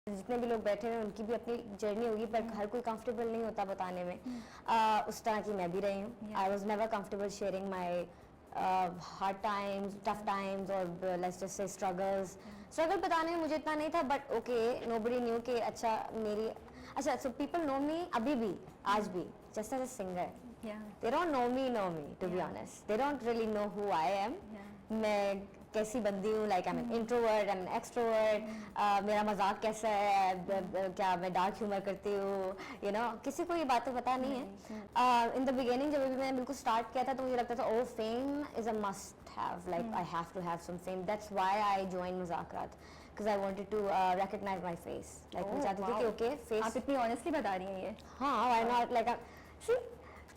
जितने भी लोग बैठे हैं उनकी भी अपनी जर्नी होगी, पर हर कोई कंफर्टेबल नहीं होता बताने में। उस तरह की मैं भी रही हूँ। I was never comfortable sharing my hard times, tough times और लेट्स जस्ट से स्ट्रगल बताने में मुझे इतना नहीं था, बट ओके नोबडी न्यू कि अच्छा सो पीपल नो मी अभी भी, आज भी, just as a singer. They don't know me to be honest. They don't really know who I am. मैं कैसी बंदी हूँ, like I'm an introvert, I'm an extrovert. मेरा मजाक कैसा है, क्या मैं डार्क ह्यूमर करती हूँ, you know, किसी को ये बातें पता नहीं है। In the beginning जब भी मैंने बिल्कुल स्टार्ट किया था तो मुझे लगता था oh fame is a must have, like I have to have some fame. That's why I joined मुज़ाकरात, because I wanted to recognize my face. Like मैं चाहती थी कि okay face. आप इतनी honestly बता रही हैं ये? हाँ, why not? Like see.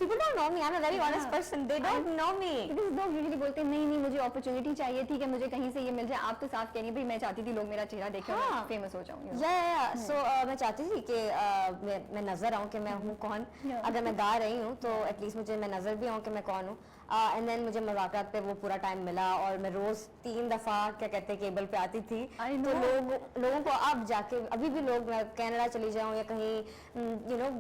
People don't know me. I'm a very honest person. They don't know me. Because लोग usually बोलते हैं नहीं मुझे opportunity चाहिए, ठीक है मुझे कहीं से ये मिल जाए। आप तो साफ कह रही हैं भाई मैं चाहती थी लोग मेरा चेहरा देखें और मैं फेमस हो जाऊँ। So मैं चाहती थी कि मैं नजर आऊँ कि मैं हूँ कौन। अगर मैं गा रही हूँ तो एटलीस्ट मुझे मैं नजर भी आऊँ कि मैं कौन हूँ। एंड देन मुझे मुज़ाकरात पे वो पूरा टाइम मिला और मैं रोज 3 दफा क्या कहते हैं केबल पे आती थी। तो लोगों को अब जाके अभी भी लोग, मैं कनाडा चली जाऊँ या कहीं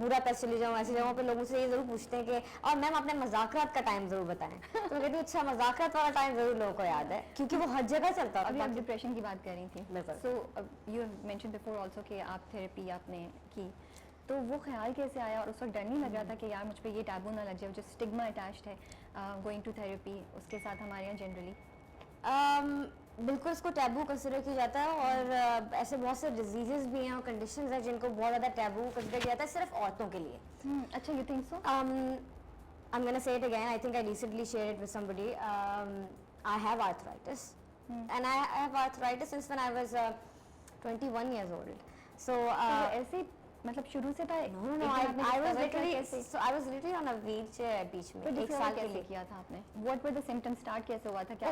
बुडापेस्ट चली जाऊँ, ऐसी जगहों पे लोग मुझसे ये जरूर पूछते हैं कि और मैम अपने मुज़ाकरात का टाइम जरूर बताएं। तो मैं कहती हूँ अच्छा मुज़ाकरात वाला टाइम जरूर लोगों को याद है क्योंकि वो हर जगह चलता था। अभी आप डिप्रेशन की बात कर रही थी, so you mention before also कि आप थेरेपी आपने की, तो वो ख्याल कैसे आया और उस वक्त डर नहीं लग रहा था कि यार मुझ पे ये टैबू ना लग जाए, जो स्टिग्मा अटैच्ड है गोइंग टू थेरेपी उसके साथ हमारे यहाँ जनरली? बिल्कुल इसको टैबू कंसिडर किया जाता है और ऐसे बहुत से डिजीजेस भी हैं और कंडीशंस हैं जिनको बहुत ज़्यादा टैबू कंसिडर किया जाता है सिर्फ औरतों के लिए। अच्छा, you think so? I'm gonna say it again. I think I recently shared it with somebody. I have arthritis, and I have arthritis since when I was 21 years old. So ऐसे मतलब शुरू से था? No. I was literally on a wheelchair बीच में एक साल के लिए। किया था आपने? What were the symptoms? Start कैसे हुआ था? क्या?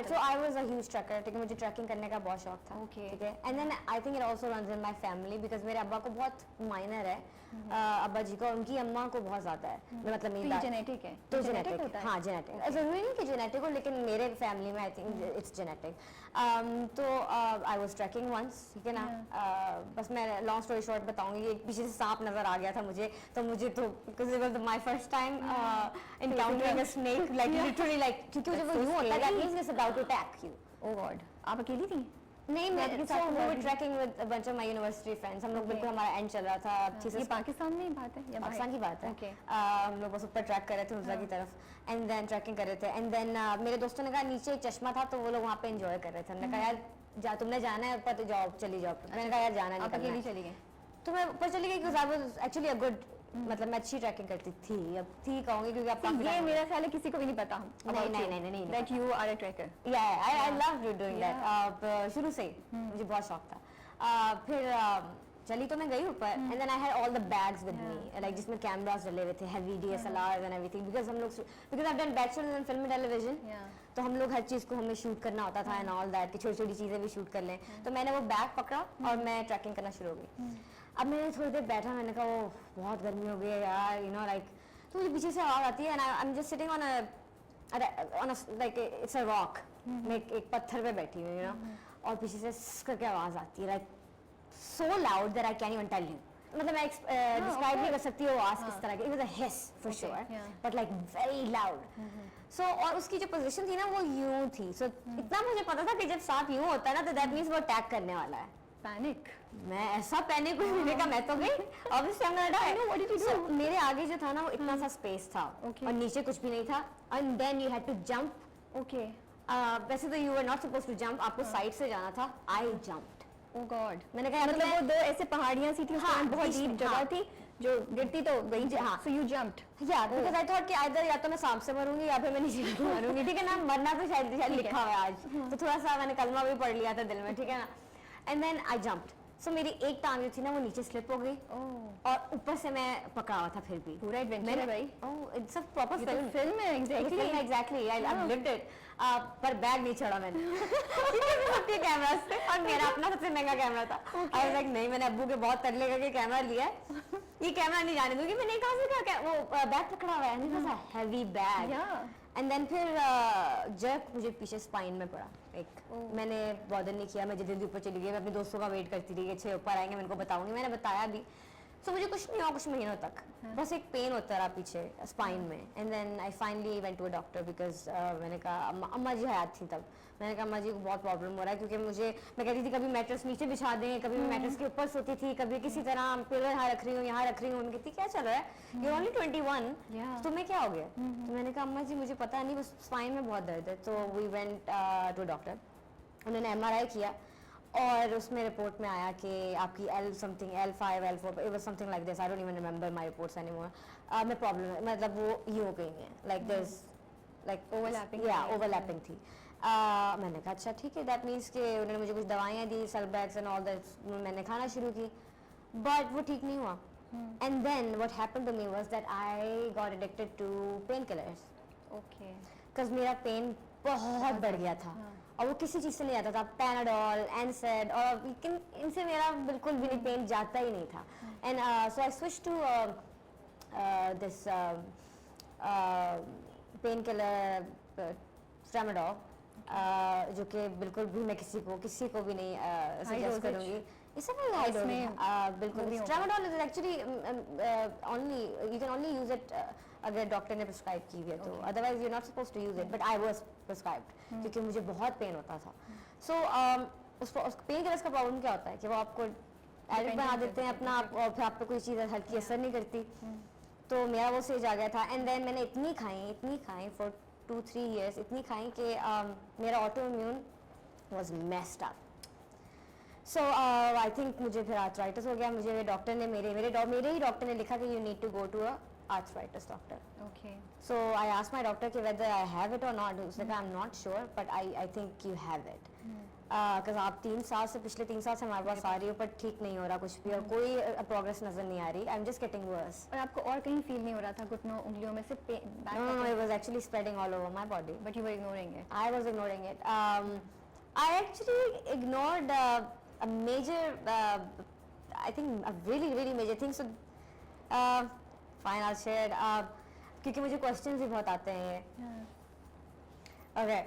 So I was a huge trekker. ठीक है, मुझे ट्रैकिंग करने का बहुत शौक था। Okay. ठीक है, and then I think it also runs in my family because मेरे अब्बा को बहुत माइनर है, अब्बा जी को, उनकी अम्मा को बहुत ज्यादा है। मतलब मेरी जेनेटिक है? तो जेनेटिक होता है। हाँ जेनेटिक, जरूरी नहीं कि जेनेटिक हो लेकिन मेरे फैमिली में आई थिंक इट्स जेनेटिक। तो आई वाज ट्रैकिंग वंस, ठीक है ना, बस मैं लॉन्ग स्टोरी शॉर्ट बताऊंगी। एक पीछे से सांप नजर आ गया था मुझे तो because it was my first time encountering a snake, like literally like क्योंकि जब वो यूं होता है that means it's about to attack you. Oh God, आप अकेली थी? नहीं, मैं we were trekking with a bunch of my university friends. हम लोग बिल्कुल हमारा एंड चल रहा था। ये पाकिस्तान में बात है या पाकिस्तान की बात है? Okay. हम लोग बस ऊपर ट्रैक कर रहे थे नुज़रा की तरफ, एंड देन ट्रैकिंग कर रहे थे, एंड देन मेरे दोस्तों ने कहा नीचे एक चश्मा था तो वो लोग वहाँ पे एंजॉय कर रहे थे। हमने कहा यार तुमने जाना है ऊपर तो जाओ, चली जाओ। मैंने कहा यार जाना नहीं, अकेली चली गई? तो मैं ऊपर चली गई क्योंकि I was actually a good, मतलब मैं अच्छी ट्रैकिंग करती थी, अब थी कहूँगी क्योंकि आप ये मेरा ख्याल है किसी को भी नहीं पता। नहीं that you are a trekker. Yeah, I love doing that. शुरू से मुझे बहुत शौक था। फिर चली तो मैं गई ऊपर, and then I had all the bags with me, like जिसमें कैमरास डले हुए थे, heavy DSLRs and everything, because I have done bachelors in film television, तो हम लोग हर चीज को हमें शूट करना होता था एंड ऑल दैट, कि छोटी छोटी चीजें भी शूट कर लें। तो मैंने वो बैग पकड़ा और मैं ट्रैकिंग करना शुरू हो गई। अब मैंने थोड़ी देर बैठा, मैंने कहा वो बहुत गर्मी हो गई है यार, यू नो लाइक, तो मुझे पीछे से आवाज आती है and I am just sitting on a like it's a rock, मैं एक पत्थर पे बैठी हूँ, यू नो, और पीछे से स्स करके आवाज आती है, like so loud that I can't even tell you. मतलब मैं डिस्क्राइब नहीं कर सकती वो आवाज किस तरह की। It was a hiss for sure, but like very loud. So और उसकी जो पोजीशन थी ना वो यूं थी, so इतना मुझे पता था कि जब सांप यूं होता है ना तो that means वो अटैक करने वाला है। पैनिक? मैं ऐसा पैनिक हुई, मैंने कहा मैं तो गई, obviously I'm gonna die. What did you do? So मेरे आगे जो था ना वो इतना सा स्पेस था और नीचे कुछ भी नहीं था, and then you had to jump. Okay. वैसे तो you were not supposed to jump, आपको साइड से जाना था। I jumped. Oh God. मैंने कहा मतलब वो दो ऐसे पहाड़ियां सी थी, बहुत डीप जगह थी जो गिरती तो गई। So you jumped? Yeah, because I thought कि either या तो मैं सांप से मरूंगी या फिर मैं नीचे मरूंगी, ठीक है ना, मरना तो शायद लिखा हुआ है आज, तो थोड़ा सा मैंने कलमा भी पढ़ लिया था दिल में, ठीक है ना, एंड देन आई जंप्ड। सो मेरी एक टांग जो थी ना वो नीचे स्लिप हो गई और ऊपर से मैं पकड़ा हुआ था, फिर भी पूरा एडवेंचर है भाई। Oh it's a proper film है। Exactly I have lived it. पर बैग नहीं छोड़ा मैंने सबके कैमरा से, और मेरा अपना सबसे महंगा कैमरा था। आई वाज लाइक नहीं, मैंने अब्बू के बहुत तरले करके कैमरा लिया है, ये कैमरा नहीं जाने दूंगी। मैंने कहा से क्या वो बैग पकड़ा हुआ है, हैवी बैग, एंड देन फिर जर्क मुझे पीछे स्पाइन में पड़ा एक मैंने बॉदर नहीं किया, मैं जल्दी ऊपर चली गई, मैं अपने दोस्तों का वेट करती रही, अच्छे ऊपर आएंगे मैं इनको बताऊंगी, मैंने बताया भी। सो मुझे कुछ नहीं हुआ कुछ महीनों तक, बस एक पेन होता रहा पीछे स्पाइन में। And then I finally went to a doctor because मैंने कहा अम्मा जी हयात थी तब, मैंने कहा अम्मा जी को बहुत प्रॉब्लम हो रहा है, क्योंकि मैं कहती थी कभी मैट्रेस नीचे बिछा दें, कभी मैं मैट्रेस के ऊपर सोती थी, कभी किसी तरह पिलर यहाँ रख रही हूँ यहाँ रख रही हूँ। मैं कहती क्या चल रहा है, यू ओनली 21, तुम्हें क्या हो गया? तो मैंने कहा अम्मा जी मुझे पता नहीं, बस स्पाइन में बहुत दर्द है। तो वी वेंट टू डॉक्टर, उन्होंने MRI किया और उसमें रिपोर्ट में आया कि आपकी L5 L4 it was something like this, I don't even remember my reports anymore, में प्रॉब्लम है, मतलब वो ये हो गई है, like there's like overlapping थी। मैंने कहा अच्छा ठीक है, दैट मीन्स कि उन्होंने मुझे कुछ दवाइयाँ दी, Celebrex एंड ऑल दैट, मैंने खाना शुरू की, बट वो ठीक नहीं हुआ। And then what happened to me was that I got addicted to pain killers, okay, because मेरा पेन बहुत बढ़ गया था और वो किसी चीज़ से नहीं आता था, पैनाडोल, एनसेड, और इनसे मेरा बिल्कुल भी नहीं पेन जाता ही नहीं था। And so I switch to this pain killer tramadol, जो कि बिल्कुल भी मैं किसी को भी नहीं सजेस्ट करूँगी। It's a very high dose, बिल्कुल। Tramadol is actually only you can only use it अगर डॉक्टर ने प्रिस्क्राइब की है तो, otherwise you not suppose to use it, but I was prescribed क्योंकि मुझे बहुत पेन होता था। सो उस पेन किलर्स का प्रॉब्लम क्या होता है कि वो आपको एडिक्ट बना देते हैं अपना आप, और फिर आप पे कोई चीज़ हल्की असर नहीं करती। तो मेरा वो स्टेज आ गया था। एंड देन मैंने इतनी खाई फॉर 2-3 years, इतनी खाई कि मेरा auto immune was messed up. So I think मुझे फिर आर्थराइटिस हो गया। मुझे डॉक्टर ने मेरे ही डॉक्टर ने लिखा कि you need to go to a arthritis doctor. Okay. So I asked my doctor कि whether I have it or not. उसने कहा I'm not sure, but I think you have it. Because आप 3 साल से पिछले 3 साल से हमारे पास आ रही हो, पर ठीक नहीं हो रहा कुछ भी और कोई प्रोग्रेस नजर नहीं आ रही. I'm just getting worse. और आपको और कहीं फील नहीं हो रहा था घुटनों उंगलियों में से? No, it was actually spreading all over my body. But you were ignoring it. I was ignoring it. I actually ignored a major, I think a really major thing. So fine, I'll share it. क्योंकि मुझे questions भी बहुत आते हैं ये. Okay.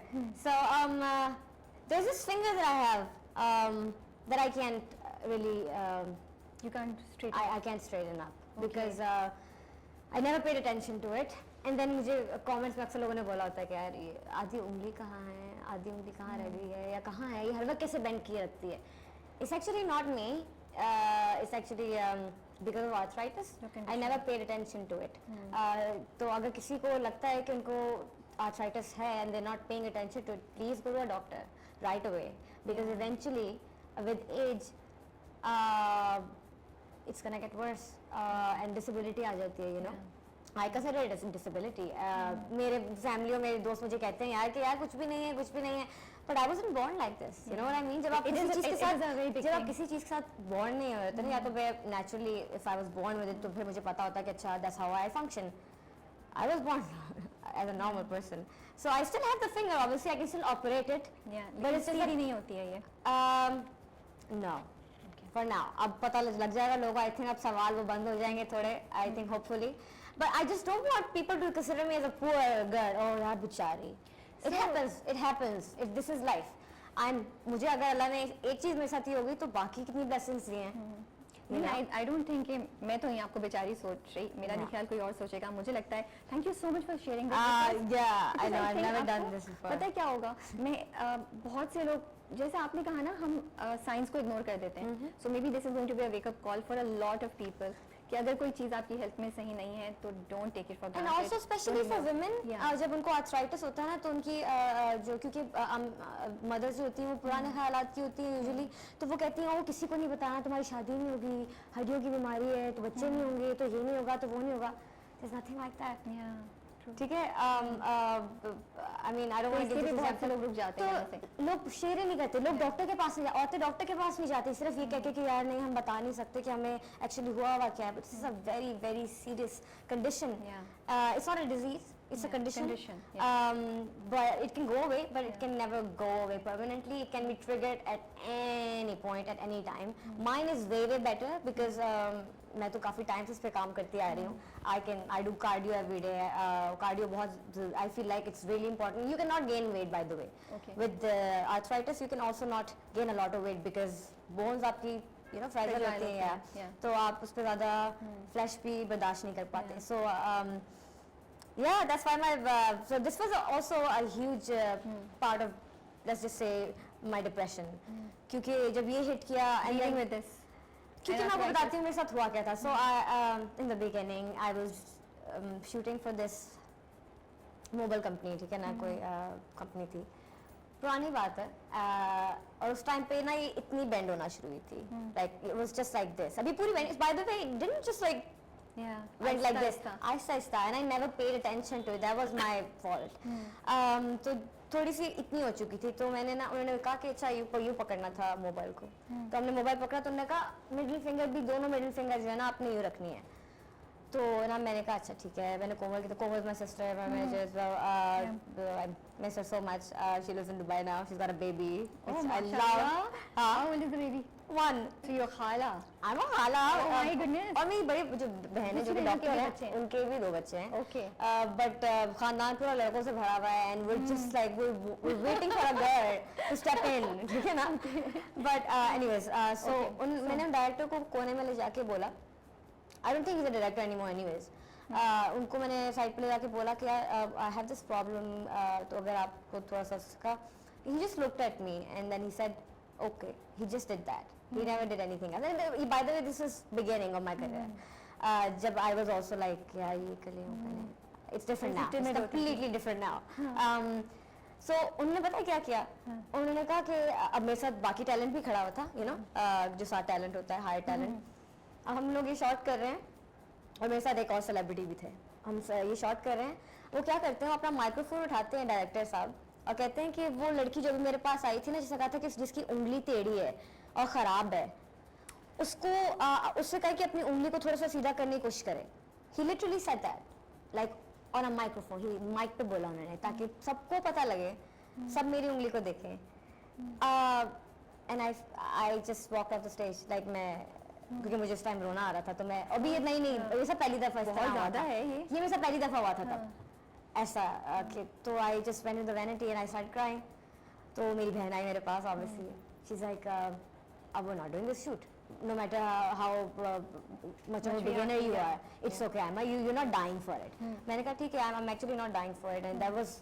So there's this finger that I have that I can't really. You can't straighten. I can't straighten up because I never paid attention to it. And then मुझे comments में अक्सर लोगों ने बोला होता है कि यार ये आधी उंगली कहाँ है, आधी उंगली कहाँ रह गई है या कहाँ है, ये हर वक्त कैसे bend किए रखती है. It's actually not me. It's actually because of arthritis. I never paid attention to it. तो अगर किसी को लगता है कि उनको arthritis है and they're not paying attention to it, please go to a doctor right away because eventually with age it's gonna get worse and disability आ जाती है, you know. I consider it as a disability. मेरे family और मेरे दोस्त मुझे कहते हैं यार कि यार कुछ भी नहीं है, but I wasn't born like this. You know what I mean? जब आप किसी चीज़ के साथ born नहीं होते ना, या तो मैं naturally if I was born with it तो फिर मुझे पता होता कि अच्छा that's how I function. I was born as a normal person, so I still have the finger. Obviously, I can still operate it. Yeah, but it's सीधी नहीं होती है ये. No. For now, अब पता लग जाएगा लोगों को. I think अब सवाल वो बंद हो जाएंगे थोड़े. I think hopefully. But I just don't want people to consider me as a poor girl. Oh यार बेचारी. It happens. This is life. मुझे अगर अल्लाह ने एक चीज मेरे साथ ही होगी तो बाकी कितनी blessings दी हैं. I don't think कि मैं तो यहाँ आपको बेचारी सोच रही, मेरा नहीं ख्याल कोई और सोचेगा. मुझे लगता है thank you so much for sharing this. Yeah, I know. I've never done this before. पता है क्या होगा, मैं बहुत से लोग जैसे आपने कहा ना, हम साइंस को इग्नोर कर देते हैं. So maybe this is going to be a wake up call for a lot of people कि अगर कोई चीज़ आपकी हेल्थ में सही नहीं है तो don't take it for granted. And also specially for women, जब उनको आर्थराइटिस होता है ना तो उनकी जो क्योंकि मदर्स जो होती हैं वो पुराने ख्यालात की होती हैं यूजुअली, तो वो कहती हैं वो किसी को नहीं बताना, तुम्हारी शादी नहीं होगी, हड्डियों की बीमारी है तो बच्चे नहीं होंगे, तो ये नहीं होगा तो वो नहीं होगा. There is nothing like that. ठीक है. I mean I don't want to get बहुत से लोग रुक जाते हैं, तो लोग शेयर ही नहीं करते. लोग डॉक्टर के पास नहीं जाते, औरतें डॉक्टर के पास नहीं जाती सिर्फ ये कहके कि यार नहीं हम बता नहीं सकते कि हमें एक्चुअली हुआ क्या है. But this is a very serious condition. It's not a disease, it's a condition. yeah. But it can go away, but it can never go away permanently. It can be triggered at any point, at any time. Mine is way better because मैं तो काफ़ी time से इस पे काम करती आ रही हूँ. I do cardio every day. Cardio बहुत, I feel like it's really important. You cannot gain weight, by the way. Okay. With the arthritis, you can also not gain a lot of weight because bones आपकी fragile होते हैं. yeah. तो आप उस पे ज़्यादा flash भी बर्दाश्त नहीं कर पाते. So yeah, that's why so this was also a huge part of, let's just say, my depression. क्योंकि जब ये hit किया, and Dealing then with this. क्योंकि मैं आपको बताती हूँ मेरे साथ हुआ क्या था. So in the beginning I was shooting for this mobile company, ठीक है ना, कोई कंपनी थी, पुरानी बात है, और उस टाइम पे ना ये इतनी बेंड होना शुरू हुई थी. Like it was just like this. अभी पूरी bend, by the way, it didn't just like went like this. आहिस्ता, and I never paid attention to it. That was my fault. तो थोड़ी सी इतनी हो चुकी थी, तो मैंने ना, उन्होंने कहा कि अच्छा यूँ पकड़ना था मोबाइल को. तो हमने मोबाइल पकड़ा, तो उन्होंने कहा मिडिल फिंगर भी, दोनों मिडिल फिंगर जो है ना आपने यूँ रखनी है. तो ना मैंने कहा अच्छा ठीक है. मैंने कोमल की, तो Komal my sister, I miss her so much. She lives in Dubai now. She's got a baby, which I love. How old is the baby? 1. So your khala. I'm a khala. Oh my goodness. और मेरी बड़ी जो बहन है जो कि doctor है, उनके भी 2 बच्चे हैं. Okay. But खानदान पूरा लड़कों से भरा हुआ है, and we're just like we're waiting for a girl to step in, ठीक है ना? But anyways, so मैंने डायरेक्टर को कोने में ले जाके बोला, I don't think he's a director anymore anyways. उनको मैंने साइड पे ले जाके बोला कि यार I have this problem, तो अगर आपको थोड़ा सा उसका, he just looked at me and then he said okay, he just did that. He never did anything else. And by the way, this is beginning of my career. जब I was also like यार ये कर लें, it's different now. It's completely different now. So उन्होंने पता है क्या किया? उन्होंने कहा कि अब मेरे साथ बाकी टैलेंट भी खड़ा हुआ था, जो साथ टैलेंट होता है, हायर टैलेंट. अब हम लोग ये शॉट कर रहे हैं और मेरे साथ एक और सेलिब्रिटी भी थे. हम ये शॉट कर रहे हैं. वो क्या करते हैं, अपना माइक्रोफोन उठाते हैं डायरेक्टर साहब और कहते हैं कि वो लड़की जो भी मेरे पास आई थी ना, जिसने कहा था कि जिसकी उंगली टेढ़ी है और ख़राब है, उसको उससे कहा कि अपनी उंगली को थोड़ा सा सीधा करने की कोशिश करे. He literally said that, like on a microphone. He mike पे बोला उन्होंने, ताकि सबको पता लगे, सब मेरी उंगली को देखें. And I just walked off the stage, like मैं, क्योंकि मुझे उस टाइम रोना आ रहा था, तो मैं अभी ये नहीं ये सब पहली दफ़ा बहुत ज़्यादा है ये मेरे साथ पहली दफ़ा हुआ था तब ऐसा कि, तो I just went in the vanity and I start crying. तो मेरी बहन आई मेरे पास, ऑब्वियसली शी इज लाइक अब we not doing this shoot, no matter how much of a beginner you are, it's okay. You're not dying for it. मैंने कहा ठीक है, I'm actually not dying for it, and that was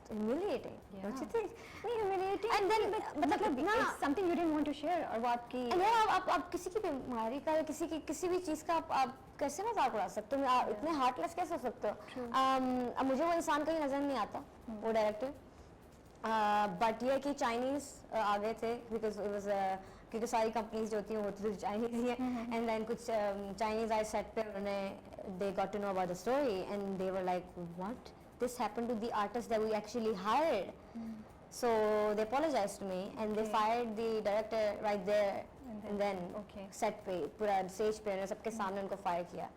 humiliating. Don't you think? Humiliating. And then मतलब it's something you didn't want to share, और वो आपकी आप किसी की बीमारी का, किसी भी चीज़ का आप कैसे मजाक उड़ा सकते हो? इतने हार्टलेस कैसे हो सकते हो? अब मुझे वो इंसान कहीं नजर नहीं आता, वो डायरेक्टर. बट ये कि चाइनीज आ गए थे, बिकॉज इट वाज क्योंकि सारी कंपनीज जो होती हैं वो तो चाइनीज ही है. एंड देन कुछ चाइनीज आए सेट पे, उन्होंने they got to know about the story and they were like what this happened to the artist that we actually hired. So they apologized to me and they fired the director right there and then set पे, पूरा stage पे उन्होंने सबके सामने उनको fire किया.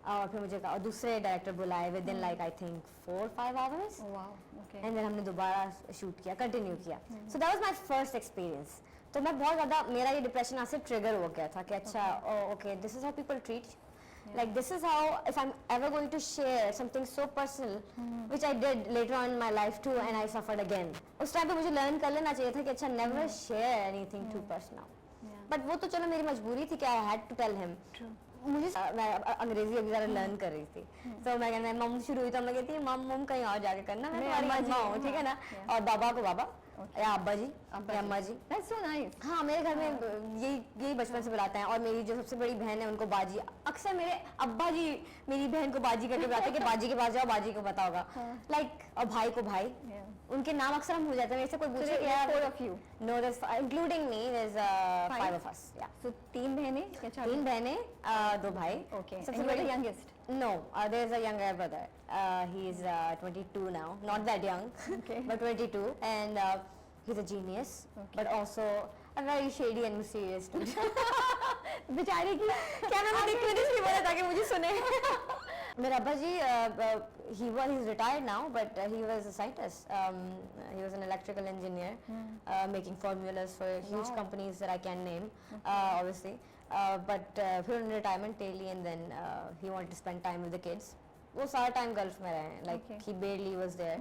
और फिर मुझे और दूसरे डायरेक्टर बुलाए within like I think 4-5 hours. And then हमने दोबारा शूट किया, कंटिन्यू किया. So that was my first experience. तो मैं बहुत ज़्यादा, मेरा ये डिप्रेशन यहाँ से ट्रिगर हो गया था कि अच्छा okay, this is how people treat, like this is how, if I'm ever going to share something so personal, which I did later on in my life too, and I suffered again. उस time पे मुझे learn कर लेना चाहिए था कि अच्छा never share anything too personal. But वो तो चलो मेरी मजबूरी थी कि I had to tell him. मुझे मैं अंग्रेजी अभी ज़रा लर्न कर रही थी, तो मैं मम शुरू हुई तो मैं कहती मम कहीं और जाके करना, मैं तुम्हारी अम्मा हूँ, ठीक है ना, और बाबा को बाबा या अब्बा जी या अम्मा जी. That's so nice. हाँ, मेरे घर में यही बचपन से बुलाते हैं. और मेरी जो सबसे बड़ी बहन है उनको बाजी. अक्सर मेरे अब्बा जी मेरी बहन को बाजी करके बुलाते हैं कि बाजी के पास जाओ, बाजी को पता होगा. लाइक और भाई को भाई. उनके नाम अक्सर हम भूल जाते हैं. मेरे से कोई पूछे कि यार 4 of you. No, there's including me, there's 5 of us. Yeah. So 3 बहनें या 4? 3 बहनें, 2 भाई. Okay. सबसे And you are the youngest? No, there's a younger brother. He is 22 now. Not that young, but 22, and he's a genius, but also a very shady and mysterious dude. बेचारे की क्या मैं देखती हूँ इसलिए बोला ताकि मुझे सुने. मेरा अब्बा जी, he's retired now, but he was a scientist. He was an electrical engineer, making formulas for huge companies that I can name, obviously. But फिर उन्होंने retirement ले ली, and then he wanted to spend time with the kids. वो सारा time gulf में रहे, like he barely was there.